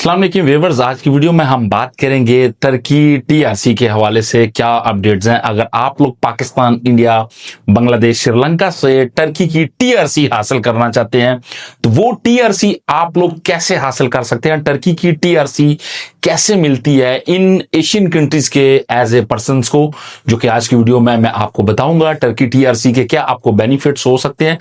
अस्सलाम वालेकुम व्यूअर्स, आज की वीडियो में हम बात करेंगे टर्की टीआरसी के हवाले से क्या अपडेट्स हैं। अगर आप लोग पाकिस्तान, इंडिया, बांग्लादेश, श्रीलंका से टर्की की टीआरसी हासिल करना चाहते हैं तो वो टीआरसी आप लोग कैसे हासिल कर सकते हैं, टर्की की टीआरसी कैसे मिलती है इन एशियन कंट्रीज के एज ए पर्सन को, जो कि आज की वीडियो में मैं आपको बताऊंगा। टर्की टीआरसी के क्या आपको बेनिफिट्स हो सकते हैं,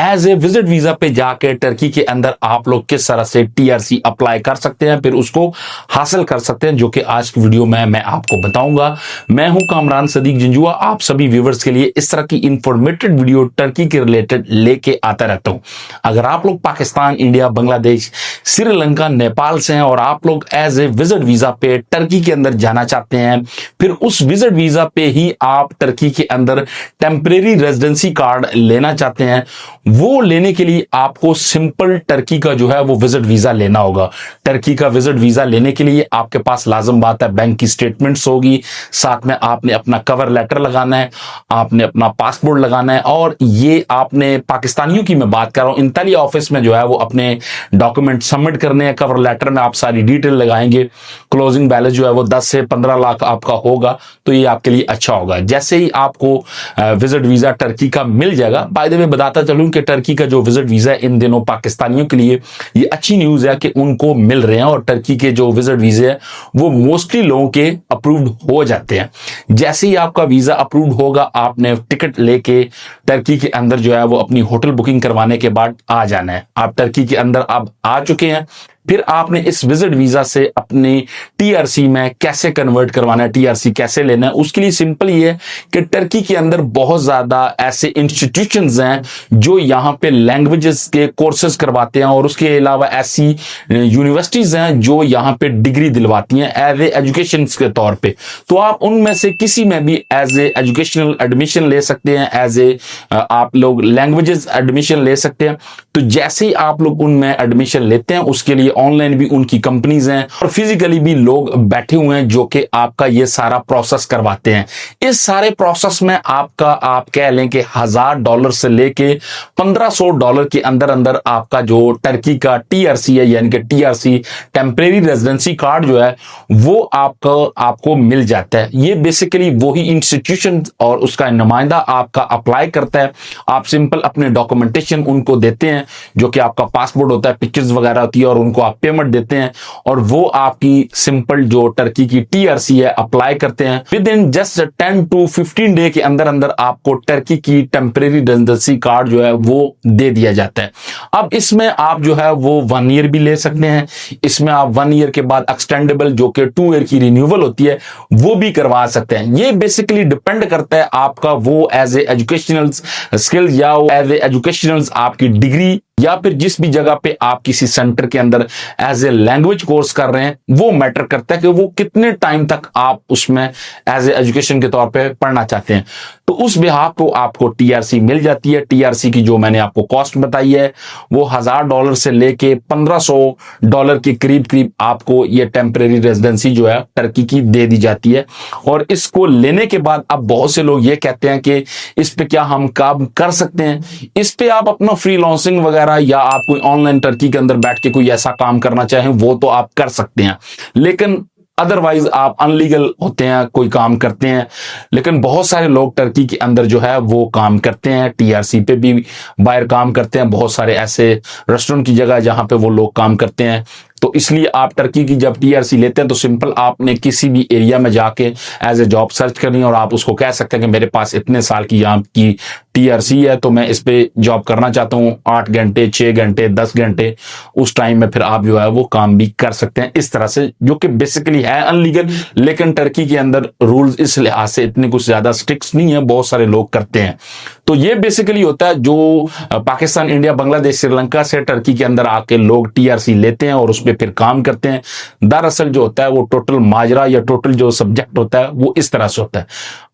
एज ए विजिट वीजा पे जाके टर्की के अंदर आप लोग किस तरह से टीआरसी अप्लाई कर सकते हैं, फिर उसको हासिल कर सकते हैं, जो कि आज की वीडियो में मैं आपको बताऊंगा। मैं हूं कामरान सदीक जंजुआ, आप सभी व्यूअर्स के लिए इस तरह की इंफॉर्मेटिव वीडियो टर्की के रिलेटेड लेके आता रहता हूं। अगर आप लोग पाकिस्तान, इंडिया, बांग्लादेश, श्रीलंका, नेपाल से हैं और आप लोग एज ए विजिट वीजा पे टर्की के अंदर जाना चाहते हैं, फिर उस विजिट वीजा पे ही आप टर्की के अंदर टेम्परेरी रेजिडेंसी कार्ड लेना चाहते हैं, वो लेने के लिए आपको सिंपल टर्की का जो है वो विजिट वीजा लेना होगा। टर्की का विजिट वीजा लेने के लिए आपके पास लाजम बात है बैंक की स्टेटमेंट्स होगी, साथ में आपने अपना कवर लेटर लगाना है, आपने अपना पासपोर्ट लगाना है, और ये आपने पाकिस्तानियों की मैं बात कर रहा हूं, इंतालिया ऑफिस में जो है वो अपने डॉक्यूमेंट सबमिट करने हैं। कवर लेटर में आप सारी डिटेल लगाएंगे। क्लोजिंग बैलेंस जो है वो 10 से 15 लाख आपका होगा, तो ये आपके लिए अच्छा होगा। जैसे ही आपको विजिट वीजा टर्की का मिल जाएगा, बाय द वे बताता चलूं कि टर्की का जो विजिट वीजा है इन दिनों पाकिस्तानियों के लिए ये अच्छी न्यूज है कि उनको मिल रहे हैं, और टर्की के जो विजिट वीजे है वो मोस्टली लोगों के अप्रूव्ड हो जाते हैं। जैसे ही आपका वीजा अप्रूव्ड होगा, आपने टिकट लेके टर्की के अंदर जो है वो अपनी होटल बुकिंग करवाने के बाद आ जाना है। आप टर्की के अंदर अब आ चुके हैं, फिर आपने इस विजिट वीजा से अपने टीआरसी में कैसे कन्वर्ट करवाना है, टीआरसी कैसे लेना है, उसके लिए सिंपल ये है कि टर्की के अंदर बहुत ज्यादा ऐसे इंस्टीट्यूशंस हैं जो यहाँ पे लैंग्वेजेस के कोर्सेज करवाते हैं, और उसके अलावा ऐसी यूनिवर्सिटीज हैं जो यहाँ पे डिग्री दिलवाती हैं एज ए एजुकेशन के तौर पे। तो आप उनमें से किसी में भी एज ए एजुकेशनल एडमिशन ले सकते हैं, एज ए आप लोग लैंग्वेजेस एडमिशन ले सकते हैं। तो जैसे ही आप लोग उनमें एडमिशन लेते हैं, उसके लिए ऑनलाइन भी उनकी कंपनीज हैं और फिजिकली भी लोग बैठे हुए हैं जो कि आपका ये सारा प्रोसेस करवाते हैं। इस सारे प्रोसेस में आपका आप कह लें कि $1000 से लेके $1500 के अंदर अंदर आपका जो टर्की का टीआरसी है, यानी कि टीआरसी टेम्परेरी रेजिडेंसी कार्ड जो है वो आपको मिल जाता है। ये बेसिकली वही इंस्टीट्यूशन और उसका नुमाइंदा आपका अप्लाई करता है। आप सिंपल अपने डॉक्यूमेंटेशन उनको देते हैं, जो कि आपका पासपोर्ट होता है, पिक्चर्स वगैरह होती है, और उनको आप पेमेंट देते हैं, और वो आपकी सिंपल जो टर्की की टीआरसी है अप्लाई करते हैं। With in just 10 to 15 day के अंदर अंदर आपको टर्की की टेम्परेरी रेजिडेंसी कार्ड जो है वो दे दिया जाता है। अब इसमें आप जो है वो 1 ईयर भी ले सकते हैं। इसमें आप 1 ईयर के बाद एक्सटेंडेबल जो कि 2 ईयर की रिन्यूअल होती है वो भी करवा सकते हैं। ये बेसिकली डिपेंड करता है आपका वो एज ए एजुकेशनल स्किल या एज ए एजुकेशनल आपकी डिग्री, या फिर जिस भी जगह पे आप किसी सेंटर के अंदर एज ए लैंग्वेज कोर्स कर रहे हैं, वो मैटर करता है कि वो कितने टाइम तक आप उसमें एज ए एजुकेशन के तौर पे पढ़ना चाहते हैं। तो उस बिहाफ को आपको टीआरसी मिल जाती है। टीआरसी की जो मैंने आपको कॉस्ट बताई है वो $1000 से लेके $1500 के करीब करीब आपको ये टेम्परेरी रेजिडेंसी जो है टर्की की दे दी जाती है। और इसको लेने के बाद अब बहुत से लोग ये कहते हैं कि इस पे क्या हम काम कर सकते हैं। इस पे आप अपना फ्रीलांसिंग वगैरह या आप कोई ऑनलाइन टर्की के अंदर बैठ के कोई ऐसा काम करना चाहें वो तो आप कर सकते हैं, लेकिन अदरवाइज आप अनलीगल होते हैं, कोई काम करते हैं। लेकिन बहुत सारे लोग टर्की के अंदर जो है वो काम करते हैं, टीआरसी पे भी बाहर काम करते हैं। बहुत सारे ऐसे रेस्टोरेंट की जगह जहां पे वो लोग काम करते हैं। तो इसलिए आप टर्की की जब टीआरसी लेते हैं तो सिंपल आपने किसी भी एरिया में जाके एज ए जॉब सर्च करनी है, और आप उसको कह सकते हैं कि मेरे पास इतने साल की यहाँ की टीआरसी है, तो मैं इस पे जॉब करना चाहता हूँ 8 घंटे, 6 घंटे, 10 घंटे। उस टाइम में फिर आप जो है वो काम भी कर सकते हैं इस तरह से, जो कि बेसिकली है अनलीगल, लेकिन टर्की के अंदर रूल्स इस लिहाज से इतने कुछ ज्यादा स्ट्रिक्ट नहीं है, बहुत सारे लोग करते हैं। तो ये बेसिकली होता है जो पाकिस्तान, इंडिया, बांग्लादेश, श्रीलंका से टर्की के अंदर आके लोग टीआरसी लेते हैं और उस पर फिर काम करते हैं। दरअसल जो होता है वो टोटल माजरा या टोटल जो सब्जेक्ट होता है वो इस तरह से होता है।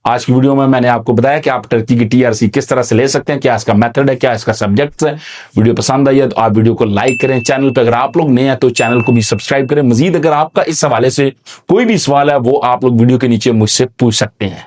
आज की वीडियो में मैंने आपको बताया कि आप टर्की की टीआरसी किस तरह से ले सकते हैं, क्या इसका मेथड है, क्या इसका सब्जेक्ट है। वीडियो पसंद आई है तो आप वीडियो को लाइक करें। चैनल पर अगर आप लोग नए हैं तो चैनल को भी सब्सक्राइब करें। मजीद अगर आपका इस हवाले से कोई भी सवाल है वो आप लोग वीडियो के नीचे मुझसे पूछ सकते हैं।